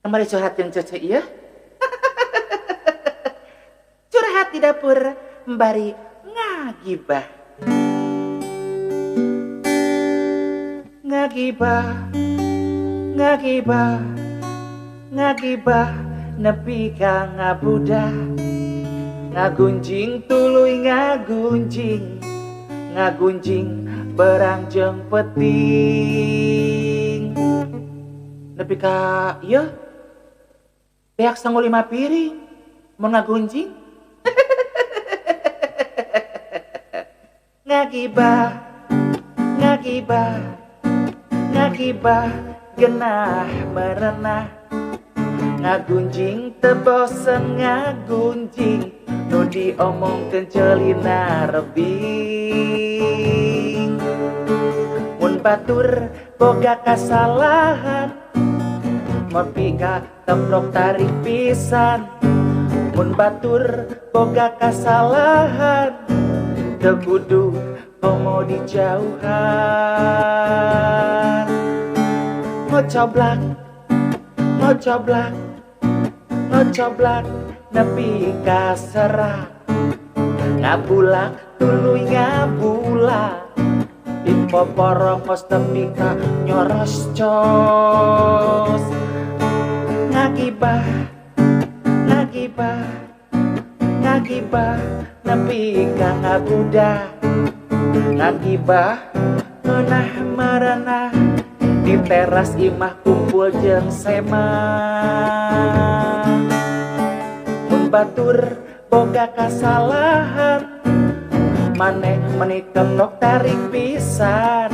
Kembali curhat yang cece iya. Curhat di dapur Mbari ngagibah. Ngagibah, ngagibah, ngagibah, nepi ka ngabudah. Ngagunjing tuluy ngagunjing, ngagunjing berangjeng peting. Nepi ka iya beak sangu 5 piring mau ngagunjing. Ngagibah, ngagibah, ngagibah, genah merenah. Ngagunjing tebosen ngagunjing, nu diomongkeun ceulina rebing. Mun batur boga kasalahan, mopi ka temprok tarik pisan. Mun batur boga kasalahan, teu kudu komo dijauhan. Ngocoblak, ngocoblak, ngocoblak, nepi ka serak. Ngabulak tuluy ngabulak, dipoporongos tepi ka nyoros cos. Ngagibah, ngagibah, ngagibah, nepi ka ngabudah. Ngagibah ngeunah maranah, di teras imah kumpul jeung semah. Mun batur boga kasalahan, maneh meuni keprok tarik pisan.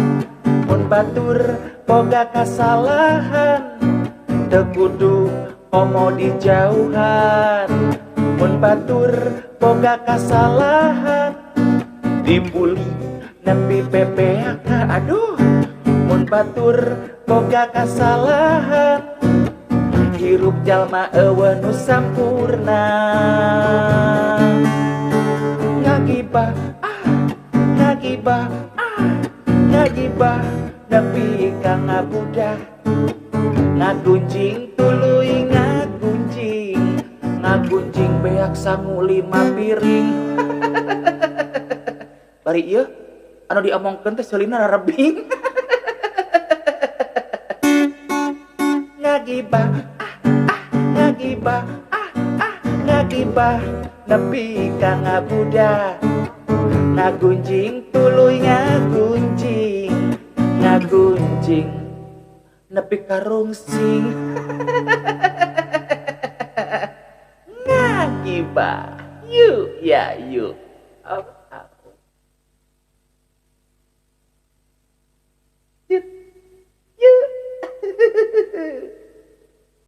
Mun batur boga kasalahan, teu kudu komo dijauhan. Mun batur boga kasalahan, dibuli nepi PPK. Aduh, mun batur boga kasalahan, hirup jalma eueuh nu sampurna. Ngagibah, ngagibah, ngagibah, nepi ka ngabudah. Ngagunjing tuluy ngagunjing, ngagunjing beak sangu 5 piring. Bari ieu anu diomongkeun teh seulina rarebing. Ngagibah, ngagibah, ngagibah, nepi ka ngabudah. Ngagunjing tuluy ngagunjing, ngagunjing nepi ka rungsing. Ngagibah, yuk ya yuk. Yuk.